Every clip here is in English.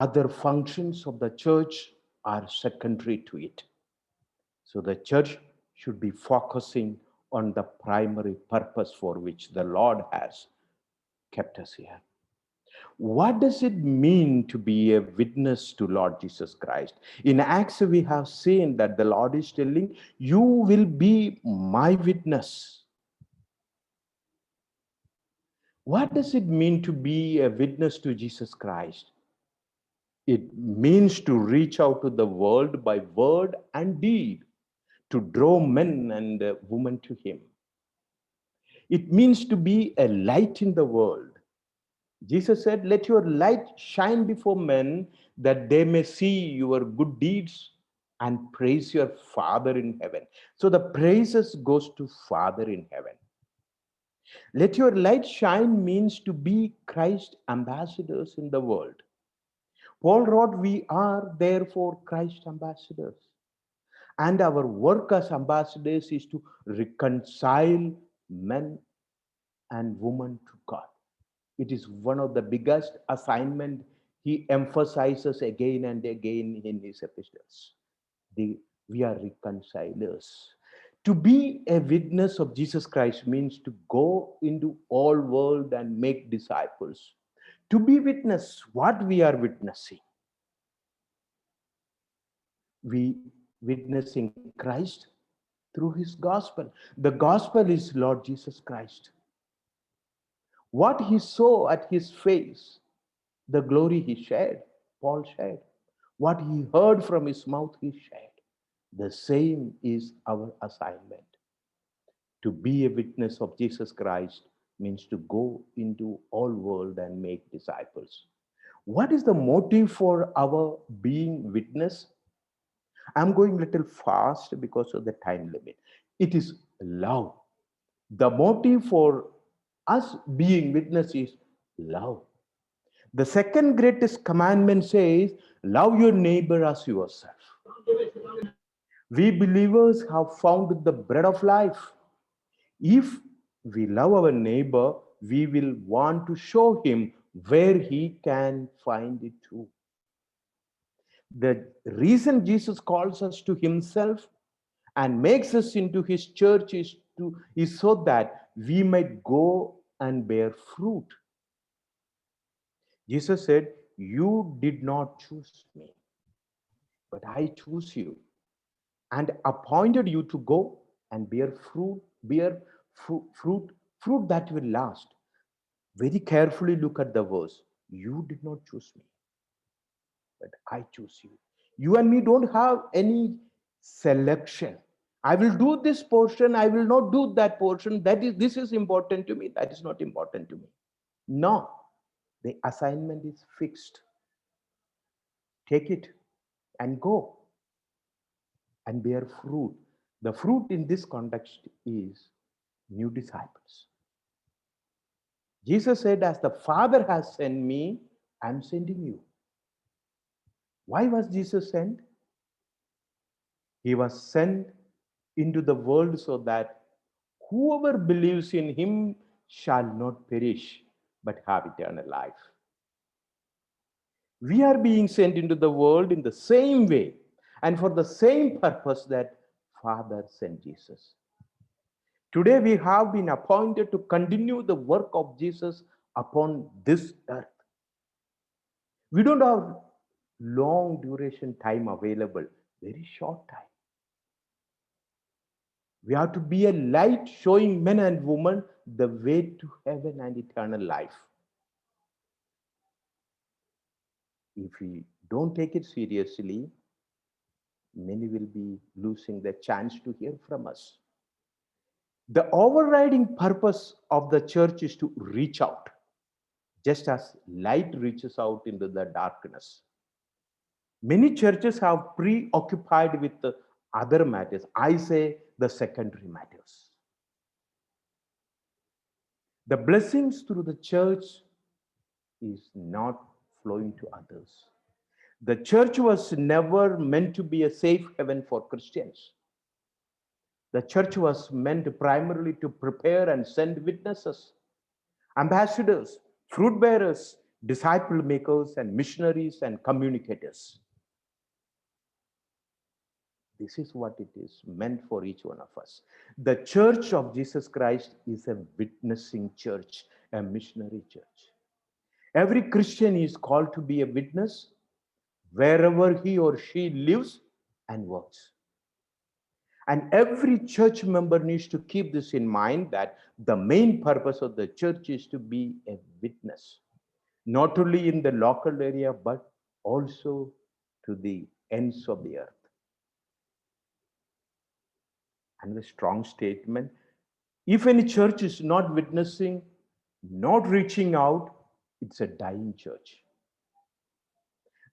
Other functions of the church are secondary to it. So the church should be focusing on the primary purpose for which the Lord has kept us here. What does it mean to be a witness to Lord Jesus Christ? In Acts, we have seen that the Lord is telling, you will be my witness. What does it mean to be a witness to Jesus Christ? It means to reach out to the world by word and deed, to draw men and women to Him. It means to be a light in the world. Jesus said, let your light shine before men that they may see your good deeds and praise your Father in heaven. So the praises goes to Father in heaven. Let your light shine means to be Christ ambassadors in the world. Paul wrote, we are therefore Christ ambassadors. And our work as ambassadors is to reconcile men and women to God. It is one of the biggest assignment he emphasizes again and again in his epistles. We are reconcilers. To be a witness of Jesus Christ means to go into all world and make disciples. To be witness, what we are witnessing? We witnessing Christ through his gospel. The gospel is Lord Jesus Christ. What he saw at his face, the glory he shared, Paul shared. What he heard from his mouth, he shared. The same is our assignment. To be a witness of Jesus Christ means to go into all world and make disciples. What is the motive for our being witness? I'm going a little fast because of the time limit. It is love. The motive for us being witness is love. The second greatest commandment says, love your neighbor as yourself. We believers have found the bread of life. If we love our neighbor, we will want to show him where he can find it too. The reason Jesus calls us to himself and makes us into his church is so that we might go and bear fruit. Jesus said, you did not choose me, but I chose you and appointed you to go and bear fruit that will last. Very carefully look at the verse. You did not choose me, but I choose you. You and me don't have any selection. I will do this portion, I will not do that portion. This is important to me, that is not important to me. No, the assignment is fixed. Take it and go and bear fruit. The fruit in this context is new disciples. Jesus said, as the Father has sent me, I'm sending you. Why was Jesus sent? He was sent into the world so that whoever believes in him shall not perish, but have eternal life. We are being sent into the world in the same way and for the same purpose that Father sent Jesus. Today we have been appointed to continue the work of Jesus upon this earth. We don't have long duration time available, very short time. We have to be a light showing men and women the way to heaven and eternal life. If we don't take it seriously, many will be losing the chance to hear from us. The overriding purpose of the church is to reach out, just as light reaches out into the darkness. Many churches have preoccupied with the other matters. I say the secondary matters. The blessings through the church is not flowing to others. The church was never meant to be a safe haven for Christians. The church was meant primarily to prepare and send witnesses, ambassadors, fruit bearers, disciple makers and missionaries and communicators. This is what it is meant for each one of us. The Church of Jesus Christ is a witnessing church, a missionary church. Every Christian is called to be a witness wherever he or she lives and works. And every church member needs to keep this in mind, that the main purpose of the church is to be a witness, not only in the local area, but also to the ends of the earth. And the strong statement, if any church is not witnessing, not reaching out, it's a dying church.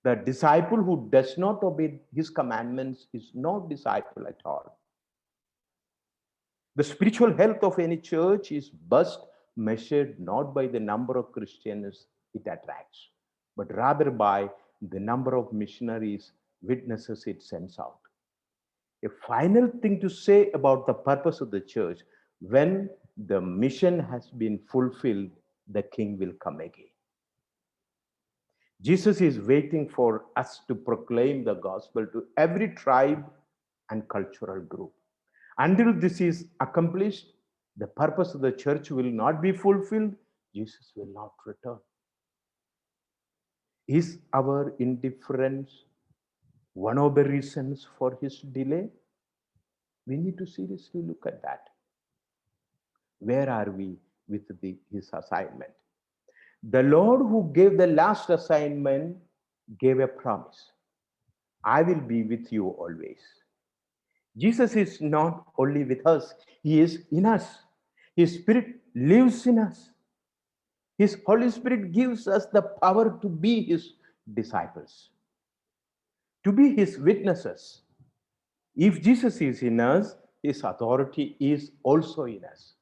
The disciple who does not obey his commandments is not disciple at all. The spiritual health of any church is best measured not by the number of Christians it attracts, but rather by the number of missionaries, witnesses it sends out. A final thing to say about the purpose of the church: when the mission has been fulfilled, the king will come again. Jesus is waiting for us to proclaim the gospel to every tribe and cultural group. Until this is accomplished, the purpose of the church will not be fulfilled. Jesus will not return. Is our indifference one of the reasons for his delay? We need to seriously look at that. Where are we with his assignment? The Lord who gave the last assignment gave a promise. I will be with you always. Jesus is not only with us, he is in us. His Spirit lives in us. His Holy Spirit gives us the power to be his disciples, to be his witnesses. If Jesus is in us, his authority is also in us.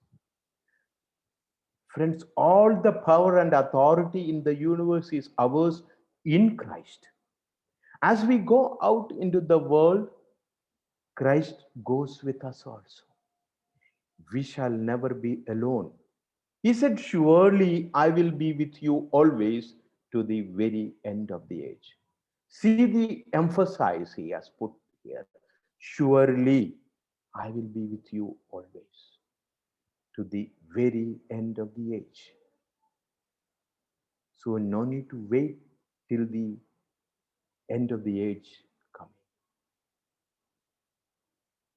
Friends, all the power and authority in the universe is ours in Christ. As we go out into the world, Christ goes with us also. We shall never be alone. He said, surely I will be with you always to the very end of the age. See the emphasis he has put here. Surely I will be with you always to the very end of the age. So no need to wait till the end of the age coming.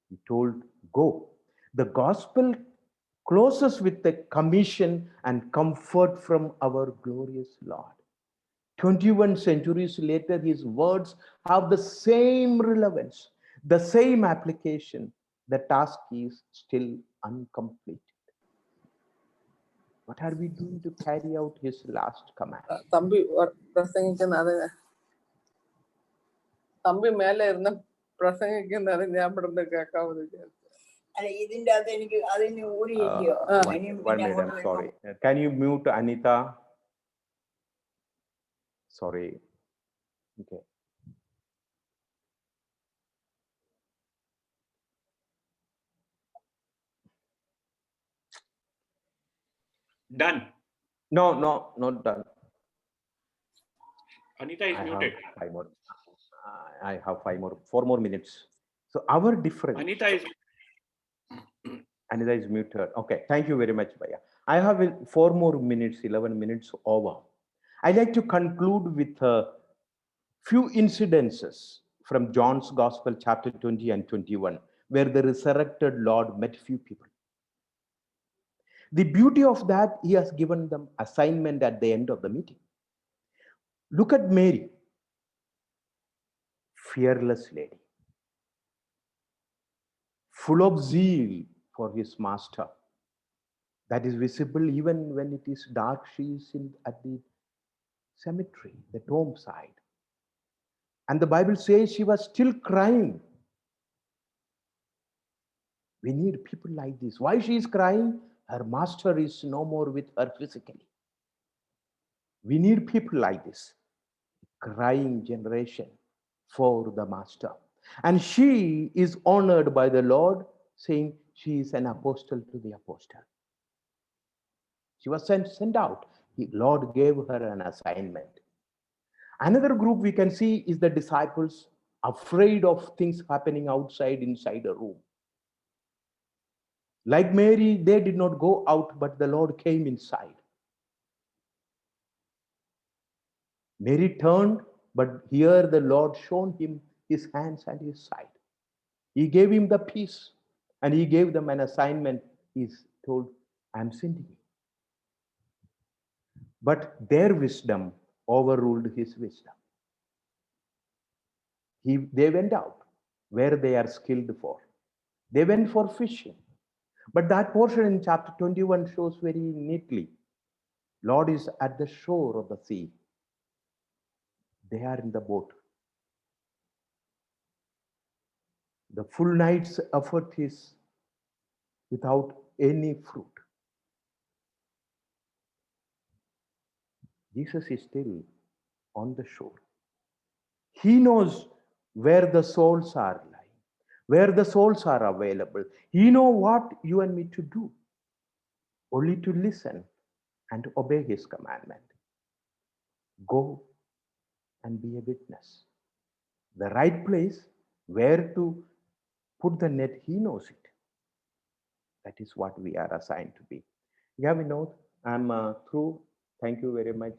He told, go. The gospel closes with the commission and comfort from our glorious Lord. 21 centuries later, his words have the same relevance, the same application. The task is still uncompleted. What are we doing to carry out his last command? Thampi മേലെ ഇരുന്ന് പ്രസംഗിക്കുന്നത് ഞാൻ ഇവിടുന്ന് കേൾക്കാവുന്ന വിചാരിച്ചു. ഇതിന്റെ അത് എനിക്ക് അതിന് ഊരിയില്ലയോ? Sorry. Can you mute Anita? Sorry. Okay. Done. No, not done. Anita is muted. I have 4 more minutes. So our difference. Anita is muted. Okay, thank you very much, Bhaiya. I have 4 more minutes, 11 minutes over. I'd like to conclude with a few incidences from John's Gospel, chapter 20 and 21, where the resurrected Lord met few people. The beauty of that, he has given them assignment at the end of the meeting. Look at Mary, fearless lady, full of zeal for his master. That is visible even when it is dark. She is at the cemetery, the tomb side. And the Bible says she was still crying. We need people like this. Why she is crying? Her master is no more with her physically. We need people like this, crying generation for the master. And she is honored by the Lord, saying she is an apostle to the apostle. She was sent out. Lord gave her an assignment. Another group we can see is the disciples afraid of things happening outside, inside a room. Like Mary, they did not go out, but the Lord came inside. Mary turned, but here the Lord showed him his hands and his side. He gave him the peace, and he gave them an assignment. He's told, I'm sending you. But their wisdom overruled his wisdom. They went out where they are skilled for. They went for fishing. But that portion in chapter 21 shows very neatly. Lord is at the shore of the sea. They are in the boat. The full night's effort is without any fruit. Jesus is still on the shore. He knows where the souls are lying, where the souls are available. He knows what you and me to do, only to listen and obey his commandment. Go and be a witness. The right place where to put the net, he knows it. That is what we are assigned to be. Yeah, we know. I'm through. Thank you very much.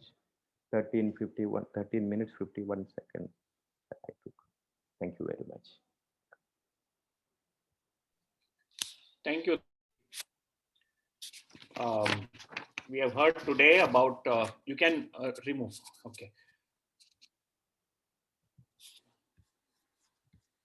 13 minutes, 51 seconds that I took. Thank you very much. Thank you. We have heard today about, you can remove, okay.